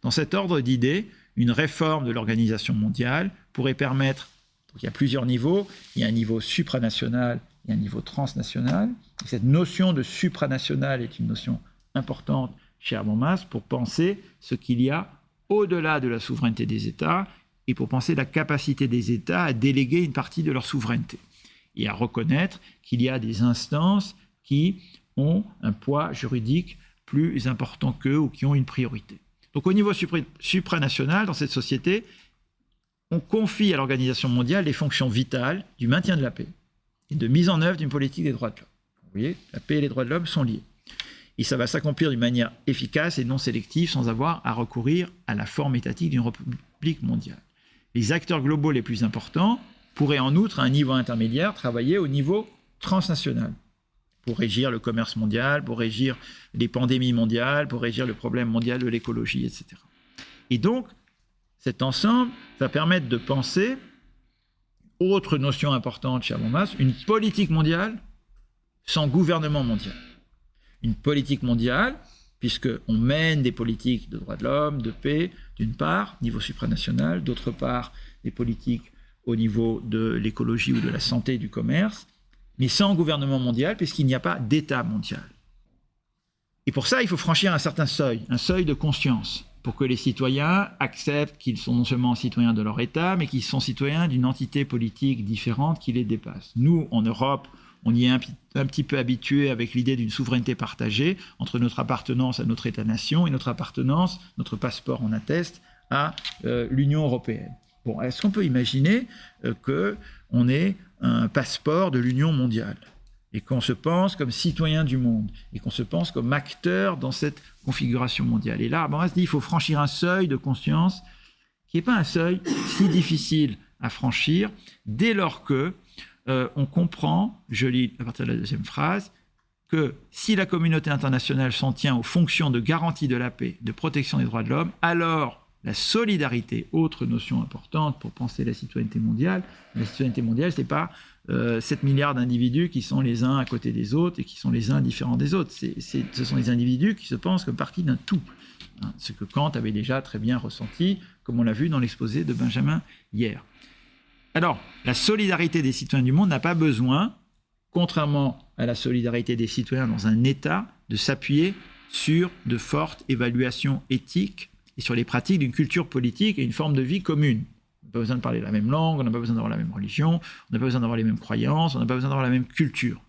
Dans cet ordre d'idées, une réforme de l'organisation mondiale pourrait permettre, donc il y a plusieurs niveaux, il y a un niveau supranational et un niveau transnational. Et cette notion de supranational est une notion importante chez Habermas pour penser ce qu'il y a au-delà de la souveraineté des États et pour penser la capacité des États à déléguer une partie de leur souveraineté et à reconnaître qu'il y a des instances qui ont un poids juridique plus important qu'eux ou qui ont une priorité. Donc au niveau supranational, dans cette société, on confie à l'Organisation mondiale les fonctions vitales du maintien de la paix et de mise en œuvre d'une politique des droits de l'homme. Vous voyez, la paix et les droits de l'homme sont liés. Et ça va s'accomplir d'une manière efficace et non sélective sans avoir à recourir à la forme étatique d'une république mondiale. Les acteurs globaux les plus importants pourraient en outre, à un niveau intermédiaire, travailler au niveau transnational pour régir le commerce mondial, pour régir les pandémies mondiales, pour régir le problème mondial de l'écologie, etc. Et donc, cet ensemble va permettre de penser, autre notion importante chez Habermas, une politique mondiale sans gouvernement mondial. Une politique mondiale, puisqu'on mène des politiques de droits de l'homme, de paix, d'une part, niveau supranational, d'autre part, des politiques au niveau de l'écologie ou de la santé et du commerce, mais sans gouvernement mondial, puisqu'il n'y a pas d'État mondial. Et pour ça, il faut franchir un certain seuil, un seuil de conscience, pour que les citoyens acceptent qu'ils sont non seulement citoyens de leur État, mais qu'ils sont citoyens d'une entité politique différente qui les dépasse. Nous, en Europe, On y est un petit peu habitué avec l'idée d'une souveraineté partagée entre notre appartenance à notre État-nation et notre appartenance, notre passeport en atteste, à l'Union européenne. Bon, est-ce qu'on peut imaginer qu'on ait un passeport de l'Union mondiale et qu'on se pense comme citoyen du monde et qu'on se pense comme acteur dans cette configuration mondiale? Et là, on se dit qu'il faut franchir un seuil de conscience qui n'est pas un seuil si difficile à franchir dès lors que on comprend, je lis à partir de la deuxième phrase, que si la communauté internationale s'en tient aux fonctions de garantie de la paix, de protection des droits de l'homme, alors la solidarité, autre notion importante pour penser la citoyenneté mondiale, ce n'est pas 7 milliards d'individus qui sont les uns à côté des autres et qui sont les uns différents des autres. Ce sont des individus qui se pensent comme partie d'un tout. Ce que Kant avait déjà très bien ressenti, comme on l'a vu dans l'exposé de Benjamin hier. Alors, la solidarité des citoyens du monde n'a pas besoin, contrairement à la solidarité des citoyens dans un État, de s'appuyer sur de fortes évaluations éthiques et sur les pratiques d'une culture politique et une forme de vie commune. On n'a pas besoin de parler la même langue, on n'a pas besoin d'avoir la même religion, on n'a pas besoin d'avoir les mêmes croyances, on n'a pas besoin d'avoir la même culture.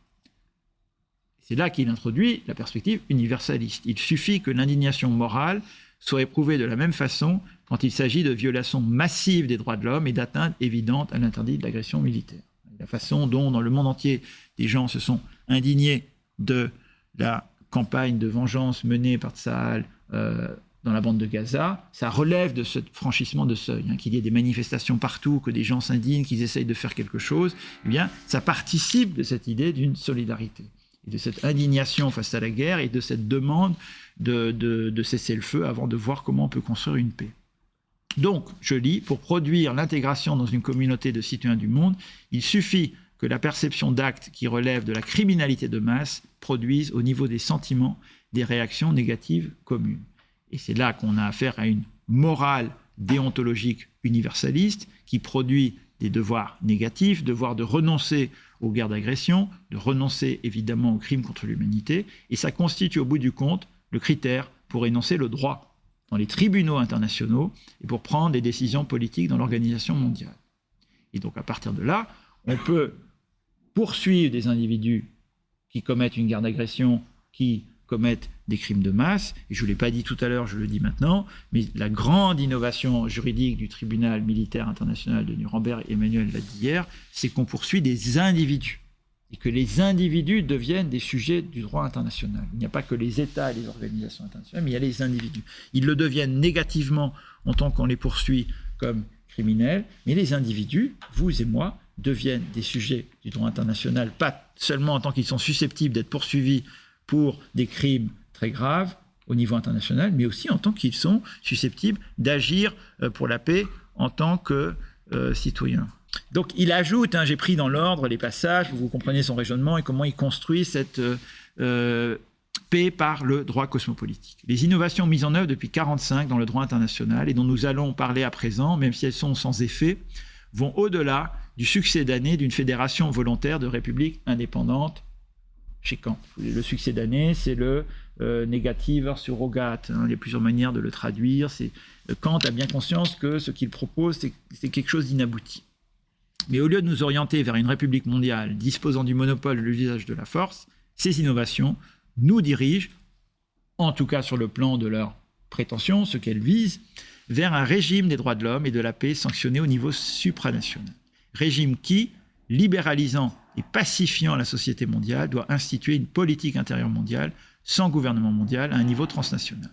C'est là qu'il introduit la perspective universaliste. Il suffit que l'indignation morale soit éprouvée de la même façon quand il s'agit de violations massives des droits de l'homme et d'atteintes évidentes à l'interdit de l'agression militaire. La façon dont, dans le monde entier, des gens se sont indignés de la campagne de vengeance menée par Tsahal dans la bande de Gaza, ça relève de ce franchissement de seuil, qu'il y ait des manifestations partout, que des gens s'indignent, qu'ils essayent de faire quelque chose, eh bien, ça participe de cette idée d'une solidarité, et de cette indignation face à la guerre, et de cette demande de cesser le feu avant de voir comment on peut construire une paix. Donc, je lis, pour produire l'intégration dans une communauté de citoyens du monde, il suffit que la perception d'actes qui relèvent de la criminalité de masse produise au niveau des sentiments des réactions négatives communes. Et c'est là qu'on a affaire à une morale déontologique universaliste qui produit des devoirs négatifs, devoir de renoncer aux guerres d'agression, de renoncer évidemment aux crimes contre l'humanité, et ça constitue au bout du compte le critère pour énoncer le droit dans les tribunaux internationaux et pour prendre des décisions politiques dans l'organisation mondiale. Et donc à partir de là, on peut poursuivre des individus qui commettent une guerre d'agression, qui commettent des crimes de masse, et je ne l'ai pas dit tout à l'heure, je le dis maintenant, mais la grande innovation juridique du tribunal militaire international de Nuremberg, Emmanuel l'a dit hier, c'est qu'on poursuit des individus, et que les individus deviennent des sujets du droit international. Il n'y a pas que les États et les organisations internationales, mais il y a les individus. Ils le deviennent négativement en tant qu'on les poursuit comme criminels, mais les individus, vous et moi, deviennent des sujets du droit international, pas seulement en tant qu'ils sont susceptibles d'être poursuivis pour des crimes très graves au niveau international, mais aussi en tant qu'ils sont susceptibles d'agir pour la paix en tant que citoyens. Donc il ajoute, j'ai pris dans l'ordre les passages, vous comprenez son raisonnement et comment il construit cette paix par le droit cosmopolitique. Les innovations mises en œuvre depuis 1945 dans le droit international et dont nous allons parler à présent, même si elles sont sans effet, vont au-delà du succès d'année d'une fédération volontaire de républiques indépendantes chez Kant. Le succès d'année, c'est le negative surrogate. Il y a plusieurs manières de le traduire. Kant a bien conscience que ce qu'il propose, c'est quelque chose d'inabouti. Mais au lieu de nous orienter vers une république mondiale disposant du monopole de l'usage de la force, ces innovations nous dirigent, en tout cas sur le plan de leurs prétentions, ce qu'elles visent, vers un régime des droits de l'homme et de la paix sanctionné au niveau supranational. Régime qui, libéralisant et pacifiant la société mondiale, doit instituer une politique intérieure mondiale sans gouvernement mondial à un niveau transnational.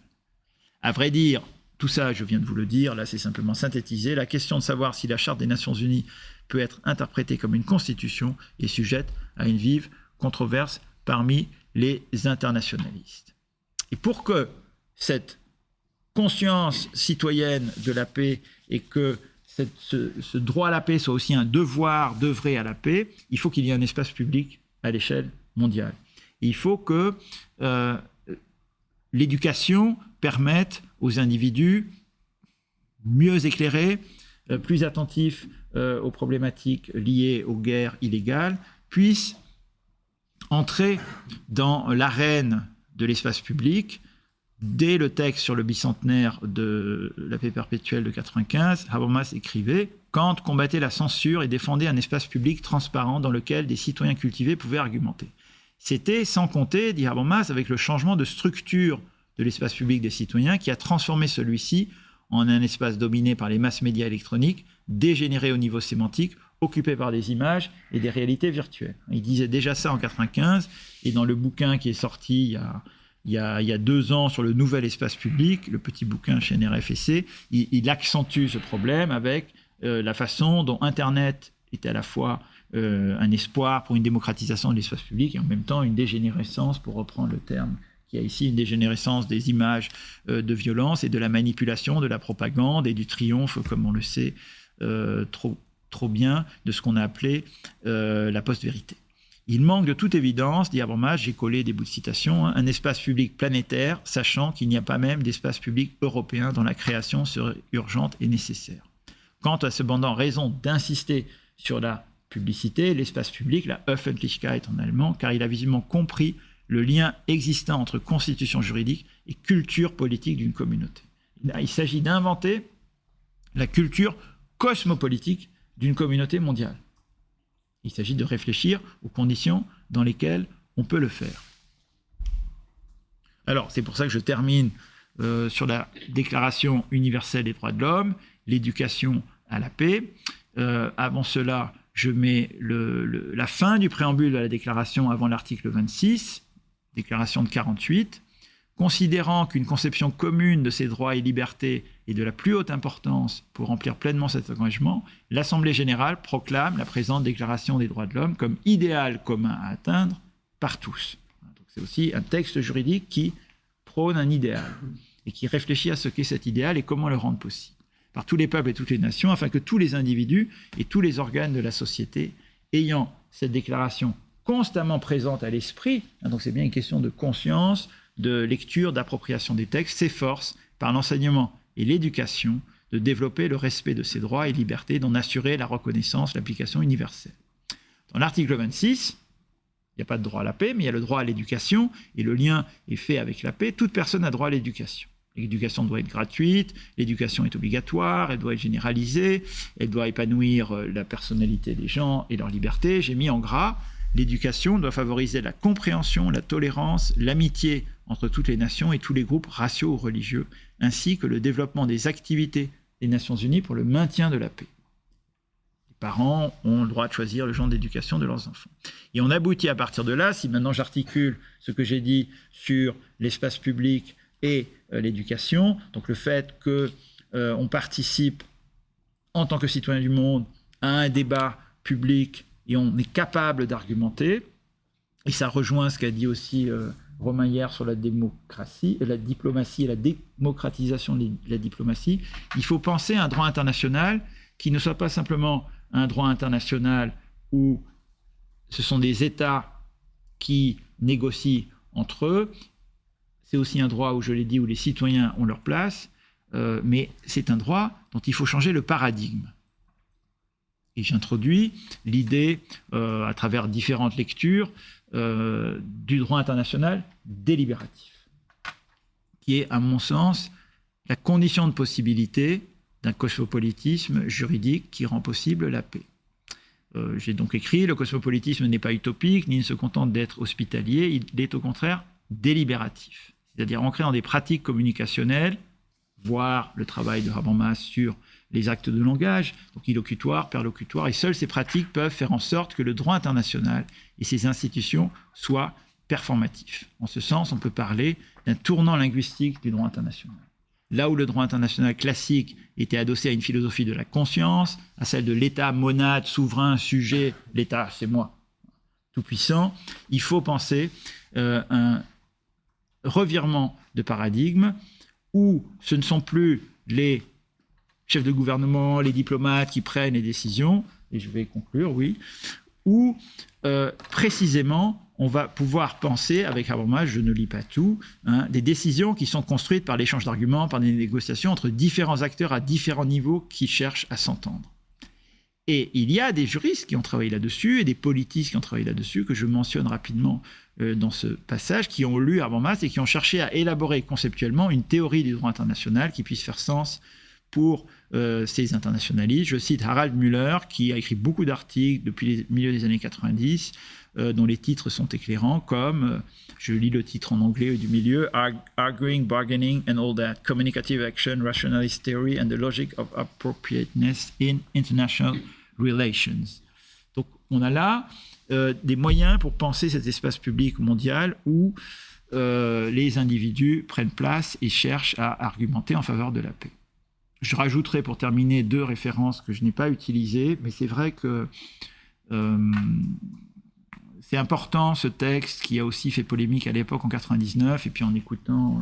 À vrai dire, tout ça, je viens de vous le dire, là c'est simplement synthétisé, la question de savoir si la Charte des Nations Unies peut être interprétée comme une constitution est sujette à une vive controverse parmi les internationalistes. Et pour que cette conscience citoyenne de la paix et que ce droit à la paix soit aussi un devoir d'œuvrer à la paix, il faut qu'il y ait un espace public à l'échelle mondiale. Et il faut que l'éducation permette aux individus mieux éclairés, plus attentifs aux problématiques liées aux guerres illégales, puissent entrer dans l'arène de l'espace public Dès le texte sur le bicentenaire de la paix perpétuelle de 1995, Habermas écrivait « Kant combattait la censure et défendait un espace public transparent dans lequel des citoyens cultivés pouvaient argumenter. C'était, sans compter, dit Habermas, avec le changement de structure de l'espace public des citoyens qui a transformé celui-ci en un espace dominé par les masses médias électroniques, dégénéré au niveau sémantique, occupé par des images et des réalités virtuelles. » Il disait déjà ça en 1995, et dans le bouquin qui est sorti il y a 2 ans sur le nouvel espace public, le petit bouquin chez NRF-EC, il accentue ce problème avec la façon dont Internet est à la fois un espoir pour une démocratisation de l'espace public et en même temps une dégénérescence, pour reprendre le terme qui a ici, une dégénérescence des images de violence et de la manipulation, de la propagande et du triomphe, comme on le sait trop bien, de ce qu'on a appelé la post-vérité. Il manque de toute évidence, dit Habermas, j'ai collé des bouts de citation, un espace public planétaire, sachant qu'il n'y a pas même d'espace public européen dont la création serait urgente et nécessaire. Quant à cependant raison d'insister sur la publicité, l'espace public, la Öffentlichkeit en allemand, car il a visiblement compris le lien existant entre constitution juridique et culture politique d'une communauté. Il s'agit d'inventer la culture cosmopolitique d'une communauté mondiale. Il s'agit de réfléchir aux conditions dans lesquelles on peut le faire. Alors, c'est pour ça que je termine sur la Déclaration universelle des droits de l'homme, l'éducation à la paix. Avant cela, je mets la fin du préambule de la Déclaration avant l'article 26, Déclaration de 48. Considérant qu'une conception commune de ces droits et libertés est de la plus haute importance pour remplir pleinement cet engagement, l'Assemblée générale proclame la présente Déclaration des droits de l'homme comme idéal commun à atteindre par tous. Donc c'est aussi un texte juridique qui prône un idéal et qui réfléchit à ce qu'est cet idéal et comment le rendre possible par tous les peuples et toutes les nations, afin que tous les individus et tous les organes de la société ayant cette déclaration constamment présente à l'esprit, donc c'est bien une question de conscience, de lecture, d'appropriation des textes, s'efforce, par l'enseignement et l'éducation, de développer le respect de ces droits et libertés, d'en assurer la reconnaissance, l'application universelle. Dans l'article 26, il n'y a pas de droit à la paix, mais il y a le droit à l'éducation, et le lien est fait avec la paix. Toute personne a droit à l'éducation. L'éducation doit être gratuite, l'éducation est obligatoire, elle doit être généralisée, elle doit épanouir la personnalité des gens et leur liberté. J'ai mis en gras, l'éducation doit favoriser la compréhension, la tolérance, l'amitié entre toutes les nations et tous les groupes raciaux ou religieux, ainsi que le développement des activités des Nations Unies pour le maintien de la paix. Les parents ont le droit de choisir le genre d'éducation de leurs enfants. Et on aboutit à partir de là, si maintenant j'articule ce que j'ai dit sur l'espace public et l'éducation, donc le fait qu'on participe en tant que citoyen du monde à un débat public et on est capable d'argumenter, et ça rejoint ce qu'a dit aussi Romain hier sur la démocratie, la diplomatie et la démocratisation de la diplomatie. Il faut penser à un droit international qui ne soit pas simplement un droit international où ce sont des États qui négocient entre eux. C'est aussi un droit, où je l'ai dit, où les citoyens ont leur place, mais c'est un droit dont il faut changer le paradigme. Et j'introduis l'idée, à travers différentes lectures, du droit international délibératif, qui est, à mon sens, la condition de possibilité d'un cosmopolitisme juridique qui rend possible la paix. J'ai donc écrit, le cosmopolitisme n'est pas utopique, ni ne se contente d'être hospitalier, il est au contraire délibératif, c'est-à-dire ancré dans des pratiques communicationnelles, voire le travail de Habermas sur les actes de langage, donc illocutoire, perlocutoire, et seules ces pratiques peuvent faire en sorte que le droit international et ses institutions soient performatifs. En ce sens, on peut parler d'un tournant linguistique du droit international. Là où le droit international classique était adossé à une philosophie de la conscience, à celle de l'État monade, souverain, sujet, l'État, c'est moi, tout-puissant, il faut penser un revirement de paradigme où ce ne sont plus les chefs de gouvernement, les diplomates qui prennent les décisions, et je vais conclure, oui, où précisément on va pouvoir penser, avec Habermas, je ne lis pas tout, des décisions qui sont construites par l'échange d'arguments, par des négociations entre différents acteurs à différents niveaux qui cherchent à s'entendre. Et il y a des juristes qui ont travaillé là-dessus et des politistes qui ont travaillé là-dessus, que je mentionne rapidement dans ce passage, qui ont lu Habermas et qui ont cherché à élaborer conceptuellement une théorie du droit international qui puisse faire sens pour ces internationalistes. Je cite Harald Müller, qui a écrit beaucoup d'articles depuis le milieu des années 90, dont les titres sont éclairants, comme, je lis le titre en anglais du milieu, Arguing, Bargaining and All That, Communicative Action, Rationalist Theory and the Logic of Appropriateness in International Relations. Donc on a là des moyens pour penser cet espace public mondial où les individus prennent place et cherchent à argumenter en faveur de la paix. Je rajouterai pour terminer 2 références que je n'ai pas utilisées, mais c'est vrai que c'est important ce texte qui a aussi fait polémique à l'époque en 99, et puis en écoutant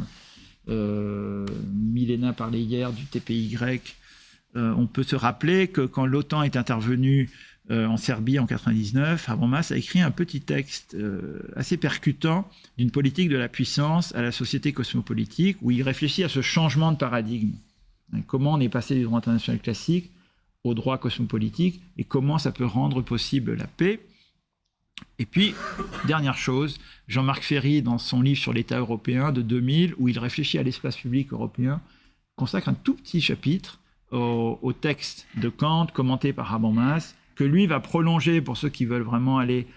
Milena parler hier du TPY, on peut se rappeler que quand l'OTAN est intervenue en Serbie en 99, Habermas a écrit un petit texte assez percutant d'une politique de la puissance à la société cosmopolitique, où il réfléchit à ce changement de paradigme. Comment on est passé du droit international classique au droit cosmopolitique et comment ça peut rendre possible la paix. Et puis, dernière chose, Jean-Marc Ferry, dans son livre sur l'État européen de 2000, où il réfléchit à l'espace public européen, consacre un tout petit chapitre au texte de Kant, commenté par Habermas, que lui va prolonger pour ceux qui veulent vraiment aller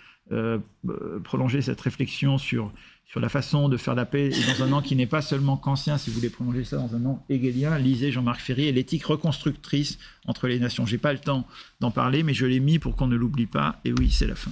prolonger cette réflexion sur la façon de faire la paix et dans un an qui n'est pas seulement kantien. Si vous voulez prolonger ça dans un an hegelien, lisez Jean-Marc Ferry et l'éthique reconstructrice entre les nations. Je n'ai pas le temps d'en parler, mais je l'ai mis pour qu'on ne l'oublie pas. Et oui, c'est la fin.